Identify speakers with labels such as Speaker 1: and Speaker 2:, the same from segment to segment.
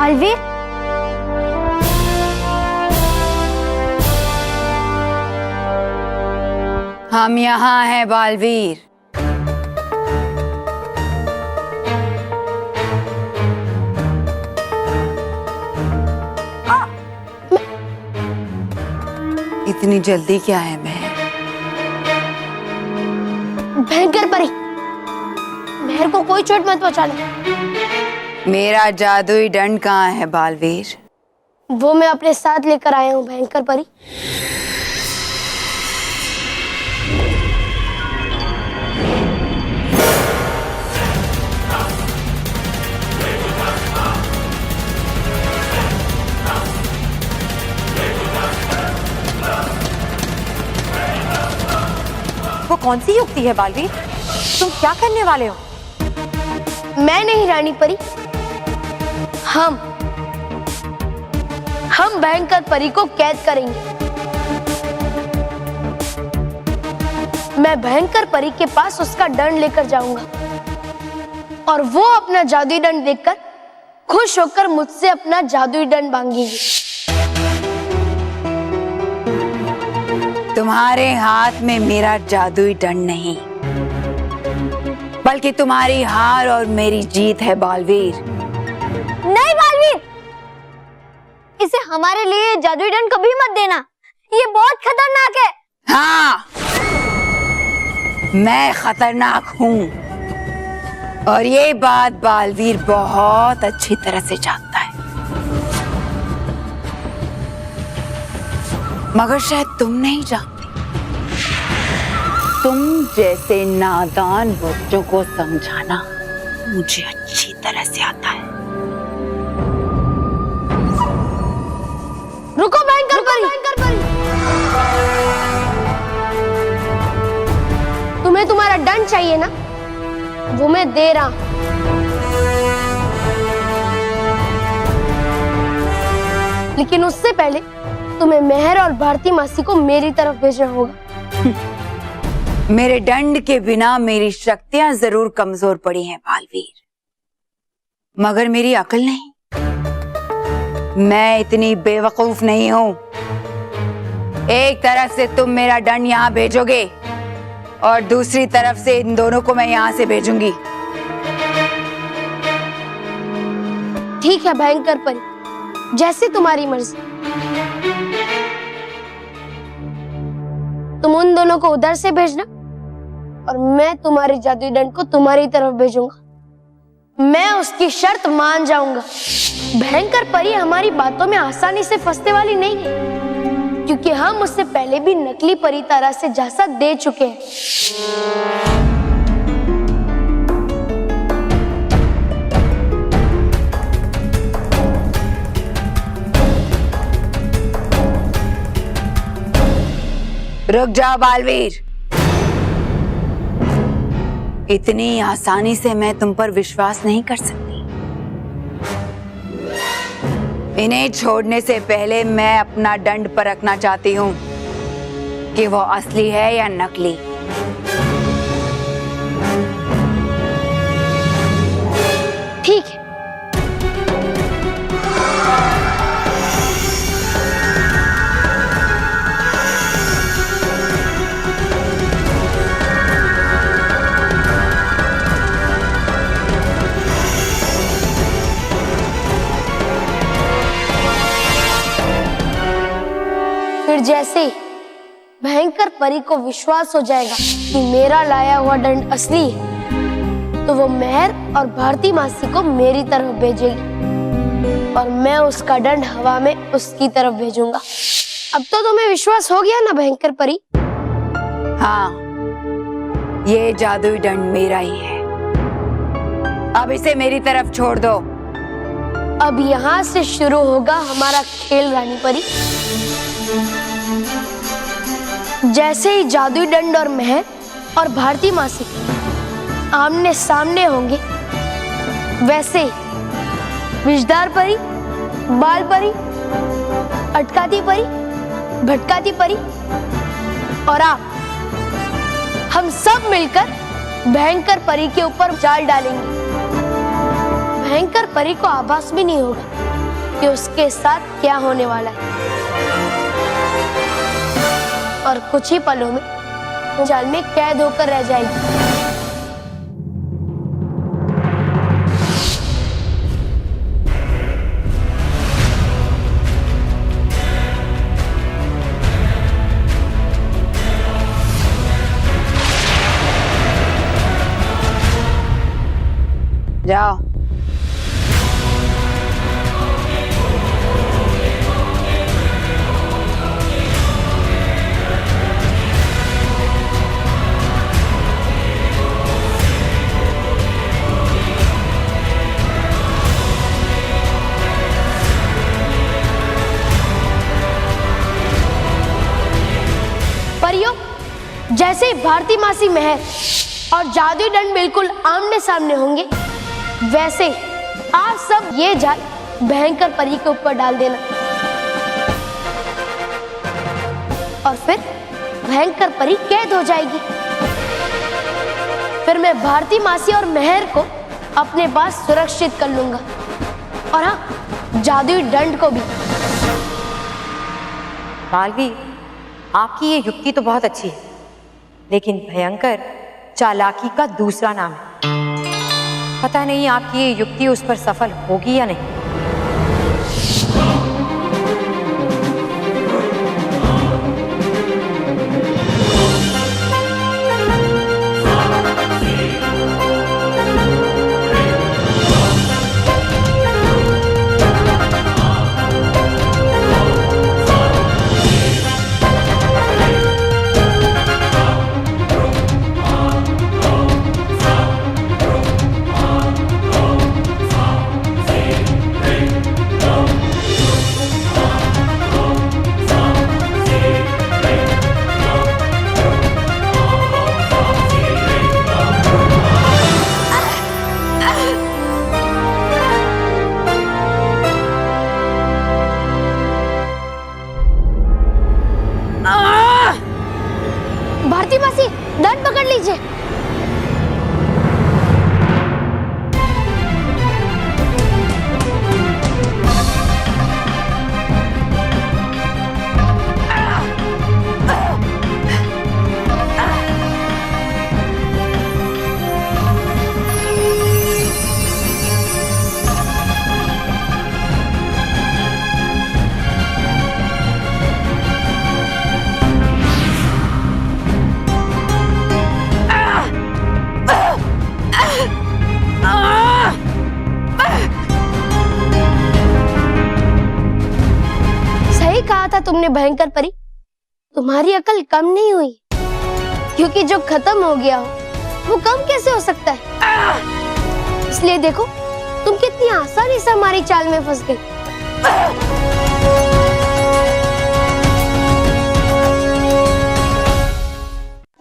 Speaker 1: बालवीर,
Speaker 2: हम यहाँ हैं बालवीर। इतनी जल्दी क्या है महर?
Speaker 1: भयंकर परी, महर को कोई चोट मत पहुंचाना।
Speaker 2: मेरा जादुई दंड कहाँ है बालवीर?
Speaker 1: वो मैं अपने साथ लेकर आया हूँ भयंकर परी।
Speaker 3: वो कौन सी युक्ति है बालवीर? तुम क्या करने वाले हो?
Speaker 1: मैं नहीं रानी परी, हम भयंकर परी को कैद करेंगे। मैं भयंकर परी के पास उसका दंड लेकर जाऊंगा और वो अपना जादुई दंड देखकर खुश होकर मुझसे अपना जादुई दंड मांगेगी।
Speaker 2: तुम्हारे हाथ में मेरा जादुई दंड नहीं, बल्कि तुम्हारी हार और मेरी जीत है बालवीर।
Speaker 1: नहीं बालवीर, इसे हमारे लिए जादुई दंड कभी मत देना, ये बहुत खतरनाक है।
Speaker 2: हाँ, मैं खतरनाक हूँ और ये बात बालवीर बहुत अच्छी तरह से जानता है, मगर शायद तुम नहीं जानती। तुम जैसे नादान बच्चों को समझाना मुझे अच्छी तरह से आता है।
Speaker 1: रुको भयंकर परी, तुम्हें तुम्हारा दंड चाहिए ना, वो मैं दे रहा हूं। लेकिन उससे पहले तुम्हें मेहर और भारती मासी को मेरी तरफ भेजना होगा।
Speaker 2: मेरे दंड के बिना मेरी शक्तियां जरूर कमजोर पड़ी हैं बालवीर, मगर मेरी अकल नहीं। मैं इतनी बेवकूफ नहीं हूं। एक तरफ से तुम मेरा दंड यहां भेजोगे और दूसरी तरफ से इन दोनों को मैं यहां से भेजूंगी।
Speaker 1: ठीक है भयंकर परी, जैसे तुम्हारी मर्जी। तुम उन दोनों को उधर से भेजना और मैं तुम्हारी जादुई दंड को तुम्हारी तरफ भेजूंगा। मैं उसकी शर्त मान जाऊंगा। भयंकर परी हमारी बातों में आसानी से फंसने वाली नहीं है, क्योंकि हम उससे पहले भी नकली परी तारा से झांसा दे चुके हैं।
Speaker 2: रुक जाओ बालवीर, इतनी आसानी से मैं तुम पर विश्वास नहीं कर सकती। इन्हें छोड़ने से पहले मैं अपना दंड परखना चाहती हूँ कि वो असली है या नकली।
Speaker 1: ठीक है, फिर जैसे ही भयंकर परी को विश्वास हो जाएगा कि मेरा लाया हुआ दंड असली है, तो वो मेहर और भारती मासी को मेरी तरफ भेजेगी और मैं उसका दंड हवा में उसकी तरफ भेजूंगा। अब तो तुम्हें विश्वास हो गया ना भयंकर परी?
Speaker 2: हाँ, ये जादुई दंड मेरा ही है। अब इसे मेरी तरफ छोड़ दो।
Speaker 1: अब यहाँ से शुरू होगा हमारा खेल रानी परी। जैसे ही जादुई दंड और मेहर और भारती मासी आमने सामने होंगे, वैसे ही विषधार परी, बाल परी, अटकाती परी, भटकाती परी और आप, हम सब मिलकर भयंकर परी के ऊपर जाल डालेंगे। भयंकर परी को आभास भी नहीं होगा कि उसके साथ क्या होने वाला है। और कुछ ही पलों में जाल में कैद होकर रह जाएगी।
Speaker 2: जाओ।
Speaker 1: परियों, जैसे ही भारती मासी महर और जादुई दंड बिल्कुल आमने सामने होंगे, वैसे ही आप सब ये जाल भयंकर परी के ऊपर डाल देना और फिर भयंकर परी कैद हो जाएगी। फिर मैं भारती मासी और महर को अपने पास सुरक्षित कर लूंगा और हाँ, जादुई दंड को भी।
Speaker 3: मालवी, आपकी ये युक्ति तो बहुत अच्छी है, लेकिन भयंकर चालाकी का दूसरा नाम है। पता नहीं आपकी ये युक्ति उस पर सफल होगी या नहीं।
Speaker 1: भारती मासी, दंड पकड़ लीजिए। कहा था तुमने भयंकर परी, तुम्हारी अकल कम नहीं हुई, क्योंकि जो खत्म हो गया हो वो कम कैसे हो सकता है। इसलिए देखो तुम कितनी आसानी से हमारी चाल में फंस गई।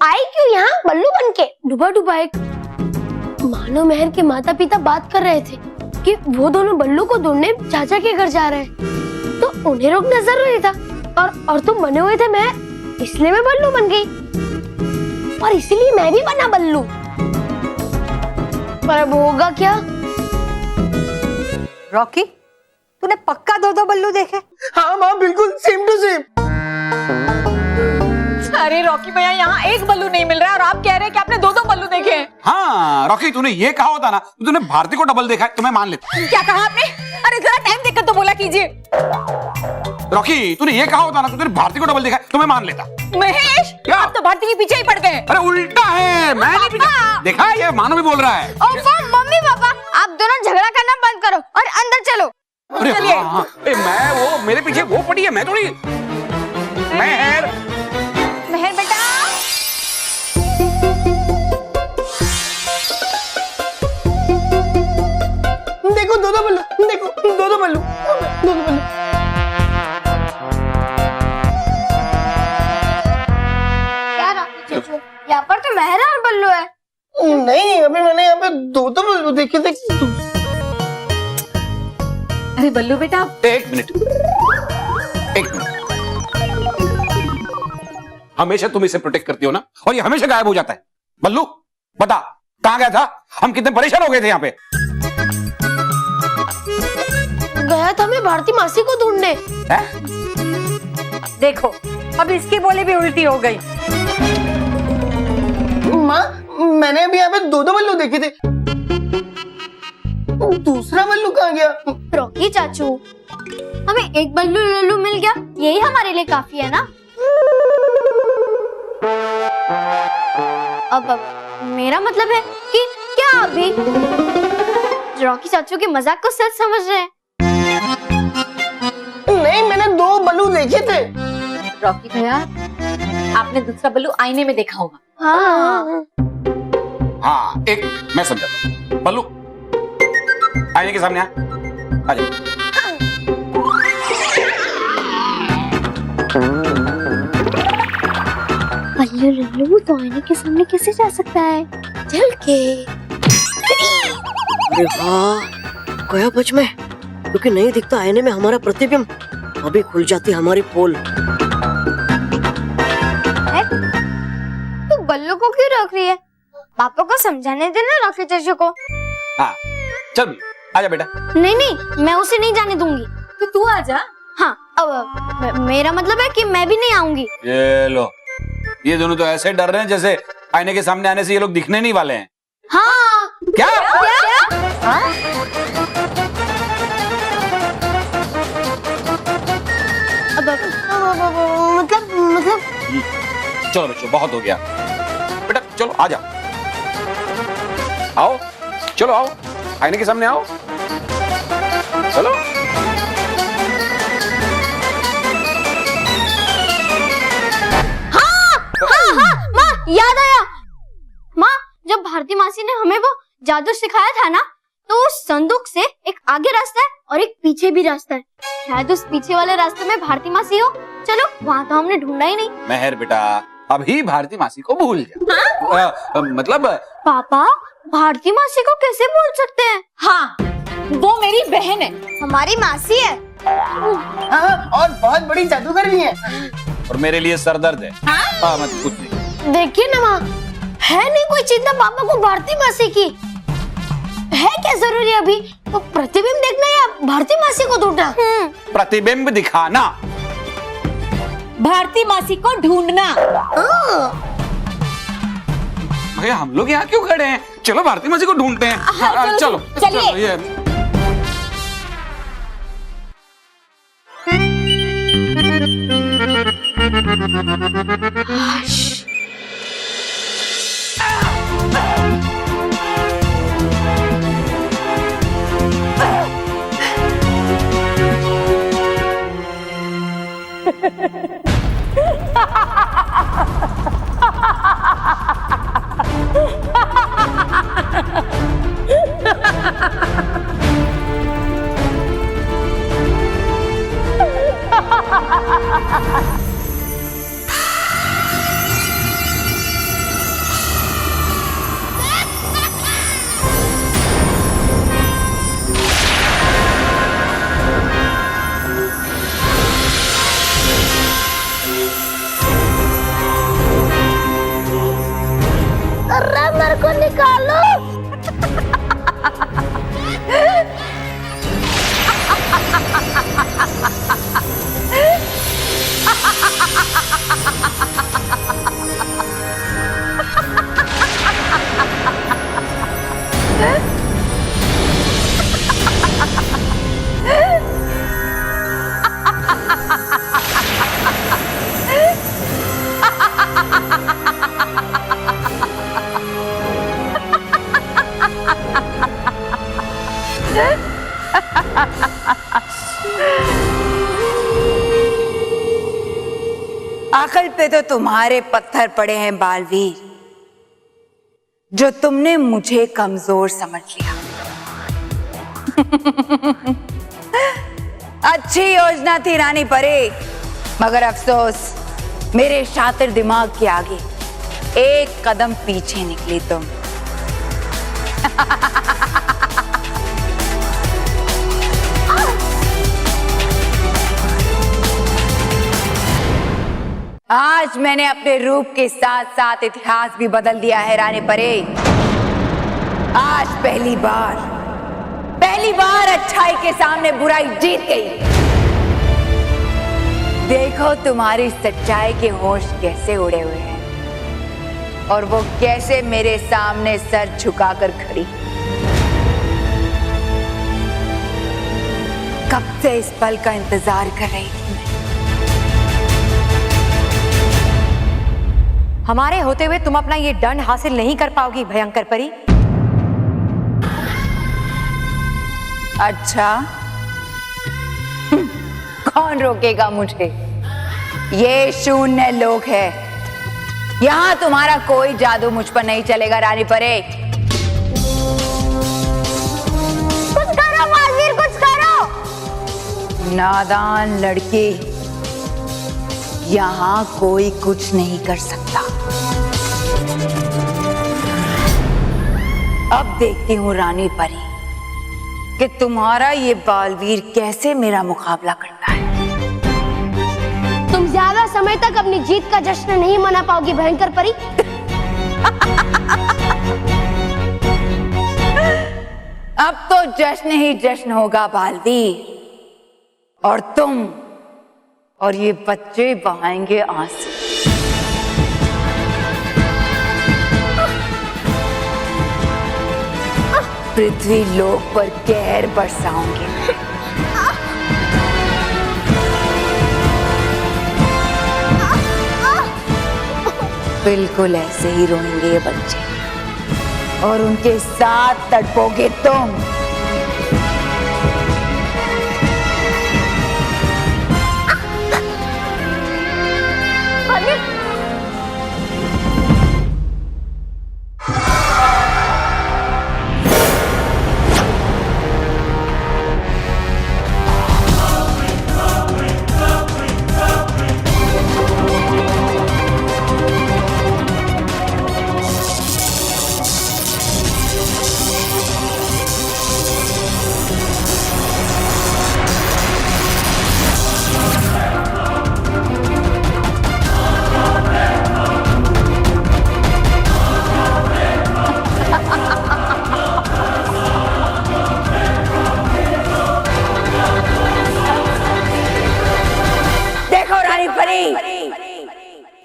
Speaker 1: आई क्यों यहाँ बल्लू बनके? डूबा डूबा एक मानो महर के माता पिता बात कर रहे थे कि वो दोनों बल्लू को ढूंढने चाचा के घर जा रहे हैं, तो उन्हें रोकना जरूरी था। और तुम बने हुए थे मैं, इसलिए मैं बल्लू बन गई और इसीलिए मैं भी बना बल्लू। पर अब होगा क्या?
Speaker 3: रॉकी, तूने पक्का दो बल्लू देखे?
Speaker 4: हाँ माँ, बिल्कुल सेम टू सेम।
Speaker 5: अरे रॉकी भैया, यहाँ एक बल्लू नहीं मिल रहा है और आप कह रहे हैं कि आपने दो बल्लू देखे हैं।
Speaker 4: हाँ रॉकी, तूने ये कहा होता ना, तूने भारती को डबल देखा है तो मैं मान लेता।
Speaker 5: क्या कहा आपने? अरे जरा टाइम देखकर तो बोला कीजिए।
Speaker 4: रॉकी, तूने ये कहा होता ना, तूने भारती को डबल देखा है तो मैं मान लेता।
Speaker 5: महेश,
Speaker 4: क्या?
Speaker 5: आप तो भारती के पीछे ही पड़ गए।
Speaker 4: अरे उल्टा है, मैं नहीं पीछे देखा है, ये मानो भी बोल रहा है।
Speaker 1: मम्मी पापा, आप दोनों झगड़ा करना बंद करो और अंदर चलो।
Speaker 4: अरे
Speaker 5: चलिए।
Speaker 4: हाँ, हाँ। मैं वो मेरे पीछे वो पड़ी है, मैं थोड़ी। महर
Speaker 5: बेटा,
Speaker 4: देखो दो बल्लू, देखो दो बल्लू, दो बल्लू।
Speaker 1: क्या चचू, यहाँ पर तो महर और बल्लू है।
Speaker 6: नहीं, अभी मैंने यहाँ पे दो बल्लू देखे थे।
Speaker 5: अरे बल्लू बेटा,
Speaker 4: एक मिनट। हमेशा तुम इसे प्रोटेक्ट करती हो ना, और ये हमेशा गायब हो जाता है। बल्लू बता, कहाँ गया था? हम कितने परेशान हो गए थे यहाँ पे।
Speaker 1: गया था मैं भारती मासी को ढूंढने।
Speaker 4: हैं?
Speaker 3: देखो अब इसकी बोली भी उल्टी हो गई।
Speaker 6: माँ मैंने अभी यहाँ पे दो बल्लू देखे थे, दूसरा बल्लू कहाँ गया?
Speaker 1: रॉकी चाचू, हमें एक बल्लू लल्लू मिल गया, यही हमारे लिए काफी है ना। अब मेरा मतलब है कि क्या अभी रॉकी चाचू के मजाक को सच समझ रहे हैं?
Speaker 6: नहीं, मैंने दो बल्लू देखे थे।
Speaker 5: रॉकी भैया, आपने दूसरा बल्लू आईने में देखा होगा।
Speaker 1: हाँ।
Speaker 4: हाँ, एक मैं समझाता हूँ। बल्लू आईने के सामने आ जा।
Speaker 1: बल्लू लल्लू तो आईने के सामने कैसे जा सकता है? चल के।
Speaker 7: अरे वाह, गया बच में, क्योंकि नहीं दिखता आईने में हमारा प्रतिबिंब। अभी खुल जाती हमारी पोल।
Speaker 1: तू बल्लू को क्यों रोक रही है? पापा को समझाने देना रॉकी चाचू को।
Speaker 4: हाँ चल आजा बेटा।
Speaker 1: नहीं नहीं, मैं उसे नहीं जाने दूंगी।
Speaker 5: तो तू आजा।
Speaker 1: हाँ, अब मेरा मतलब है कि मैं भी नहीं आऊंगी।
Speaker 4: ये लो, ये दोनों तो ऐसे डर रहे हैं जैसे आईने के सामने आने से ये लोग दिखने नहीं वाले हैं।
Speaker 1: हाँ।
Speaker 4: क्या?
Speaker 1: मतलब
Speaker 4: चलो बच्चों, बहुत हो गया। बेटा चलो आ जाओ, आओ, चलो आओ, आईने के सामने आओ, चलो।
Speaker 1: माँ याद आया। माँ, जब भारती मासी ने हमें वो जादू सिखाया था ना, तो उस संदूक से एक आगे रास्ता है और एक पीछे भी रास्ता है। शायद उस पीछे वाले रास्ते में भारती मासी हो। चलो, वहाँ तो हमने ढूंढा ही नहीं।
Speaker 4: मेहर बेटा, अभी भारती मासी को भूल जा। मतलब
Speaker 1: पापा, भारती मासी को कैसे भूल सकते हैं?
Speaker 5: हाँ, वो मेरी बहन है।
Speaker 1: हमारी मासी है।
Speaker 6: हाँ, और बहुत बड़ी जादूगर भी है।
Speaker 4: और मेरे लिए सरदर्द है। हाँ मत कुछ नहीं।
Speaker 1: देखिए ना माँ, है नहीं कोई चिंता पापा को भारती मासी की। है क्या जरूरी अभी तो प्रतिबिंब देखना या भारती मासी को ढूंढना?
Speaker 4: प्रतिबिंब दिखाना,
Speaker 5: भारती मासी को ढूंढना।
Speaker 4: भैया हम लोग यहाँ क्यों खड़े हैं? चलो भारती मासी को ढूंढते हैं।
Speaker 5: हाँ,
Speaker 4: चलो
Speaker 5: चलिए।
Speaker 4: चलो, ये
Speaker 1: अरे मेरे को निकालो।
Speaker 2: अकल पे तो तुम्हारे पत्थर पड़े हैं बालवीर, जो तुमने मुझे कमजोर समझ लिया। अच्छी योजना थी रानी परी, मगर अफसोस मेरे शातिर दिमाग के आगे एक कदम पीछे निकली तुम। आज मैंने अपने रूप के साथ साथ इतिहास भी बदल दिया है रानी परी। आज पहली बार पहली बार अच्छाई के सामने बुराई जीत गई। देखो तुम्हारी सच्चाई के होश कैसे उड़े हुए हैं और वो कैसे मेरे सामने सर झुकाकर खड़ी। कब से इस पल का इंतजार कर रही थी मैं।
Speaker 3: हमारे होते हुए तुम अपना ये दंड हासिल नहीं कर पाओगी भयंकर परी।
Speaker 2: अच्छा कौन रोकेगा मुझे? ये शून्य लोक है, यहाँ तुम्हारा कोई जादू मुझ पर नहीं चलेगा रानी परे।
Speaker 1: कुछ करो बालवीर, कुछ करो।
Speaker 2: नादान लड़की, यहाँ कोई कुछ नहीं कर सकता। अब देखती हूँ रानी परी कि तुम्हारा ये बालवीर कैसे मेरा मुकाबला करता है।
Speaker 1: तुम ज्यादा समय तक अपनी जीत का जश्न नहीं मना पाओगी भयंकर परी।
Speaker 2: अब तो जश्न ही जश्न होगा बालवीर, और तुम और ये बच्चे बहाएंगे आंसू। पृथ्वी लोक पर कहर बरसाऊंगी। बिल्कुल ऐसे ही रोएंगे ये बच्चे और उनके साथ तड़पोगे तुम।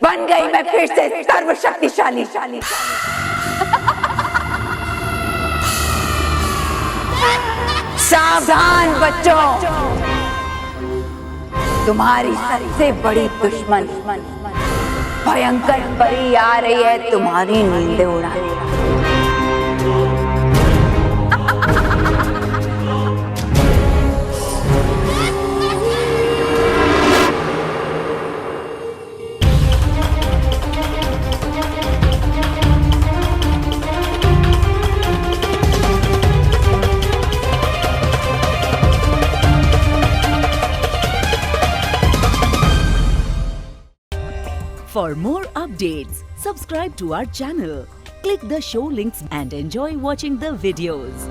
Speaker 2: बन गई मैं फिर से सर्वशक्तिशाली। सावधान बच्चों, तुम्हारी सबसे बड़ी दुश्मन भयंकर परी आ रही है तुम्हारी नींदें उड़ाने।
Speaker 8: For more updates, subscribe to our channel, click the show links and enjoy watching the videos.